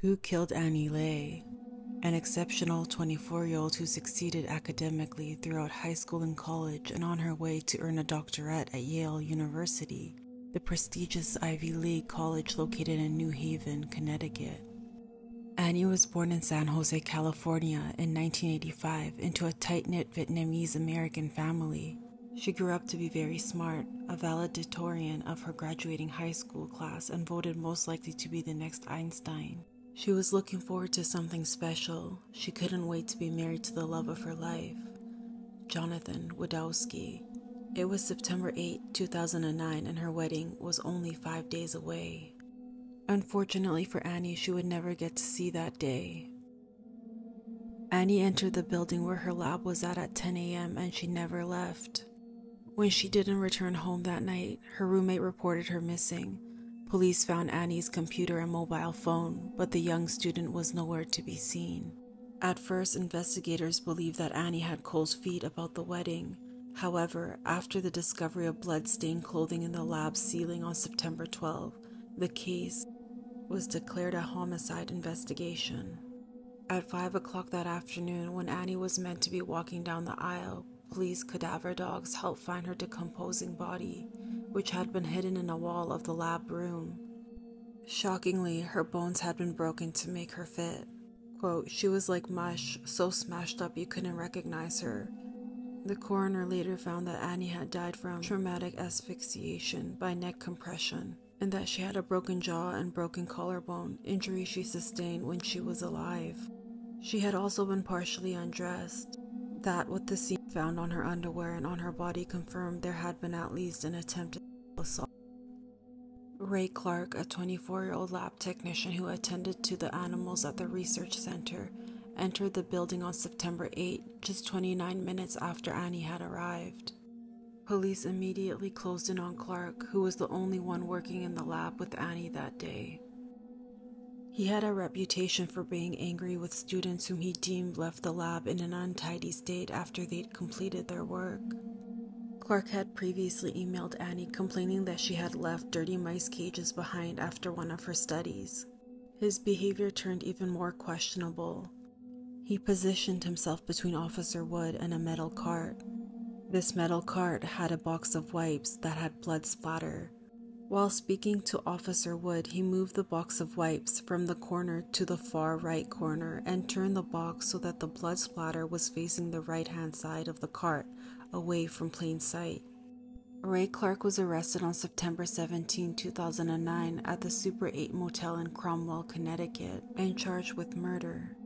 Who killed Annie Lay? An exceptional 24-year-old who succeeded academically throughout high school and college and on her way to earn a doctorate at Yale University, the prestigious Ivy League college located in New Haven, Connecticut. Annie was born in San Jose, California in 1985 into a tight-knit Vietnamese-American family. She grew up to be very smart, a valedictorian of her graduating high school class, and voted most likely to be the next Einstein. She was looking forward to something special. She couldn't wait to be married to the love of her life, Jonathan Wadowski. It was September 8, 2009, and her wedding was only 5 days away. Unfortunately for Annie, she would never get to see that day. Annie entered the building where her lab was at 10 a.m. and she never left. When she didn't return home that night, her roommate reported her missing. Police found Annie's computer and mobile phone, but the young student was nowhere to be seen. At first, investigators believed that Annie had cold feet about the wedding. However, after the discovery of blood-stained clothing in the lab ceiling on September 12, the case was declared a homicide investigation. At 5 o'clock that afternoon, when Annie was meant to be walking down the aisle, police cadaver dogs helped find her decomposing body, which had been hidden in a wall of the lab room. Shockingly, her bones had been broken to make her fit. Quote, "She was like mush, so smashed up you couldn't recognize her." The coroner later found that Annie had died from traumatic asphyxiation by neck compression, and that she had a broken jaw and broken collarbone, injuries she sustained when she was alive. She had also been partially undressed. That what the scene found on her underwear and on her body confirmed there had been at least an attempted assault. Ray Clark, a 24-year-old lab technician who attended to the animals at the research center, entered the building on September 8, just 29 minutes after Annie had arrived. Police immediately closed in on Clark, who was the only one working in the lab with Annie that day. He had a reputation for being angry with students whom he deemed left the lab in an untidy state after they'd completed their work. Clark had previously emailed Annie complaining that she had left dirty mice cages behind after one of her studies. His behavior turned even more questionable. He positioned himself between Officer Wood and a metal cart. This metal cart had a box of wipes that had blood splatter. While speaking to Officer Wood, he moved the box of wipes from the corner to the far right corner and turned the box so that the blood splatter was facing the right-hand side of the cart, away from plain sight. Ray Clark was arrested on September 17, 2009 at the Super 8 Motel in Cromwell, Connecticut, and charged with murder.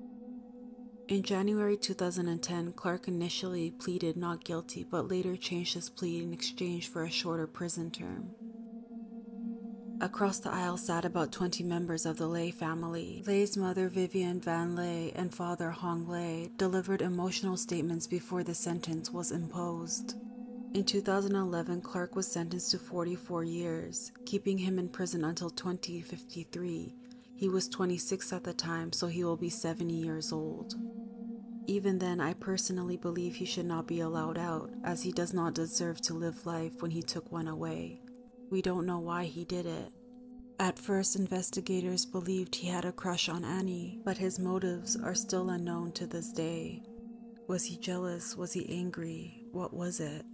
In January 2010, Clark initially pleaded not guilty but later changed his plea in exchange for a shorter prison term. Across the aisle sat about 20 members of the Lay family. Lay's mother, Vivian Van Lay, and father, Hong Lay, delivered emotional statements before the sentence was imposed. In 2011, Clark was sentenced to 44 years, keeping him in prison until 2053. He was 26 at the time, so he will be 70 years old. Even then, I personally believe he should not be allowed out, as he does not deserve to live life when he took one away. We don't know why he did it. At first, investigators believed he had a crush on Annie, but his motives are still unknown to this day. Was he jealous? Was he angry? What was it?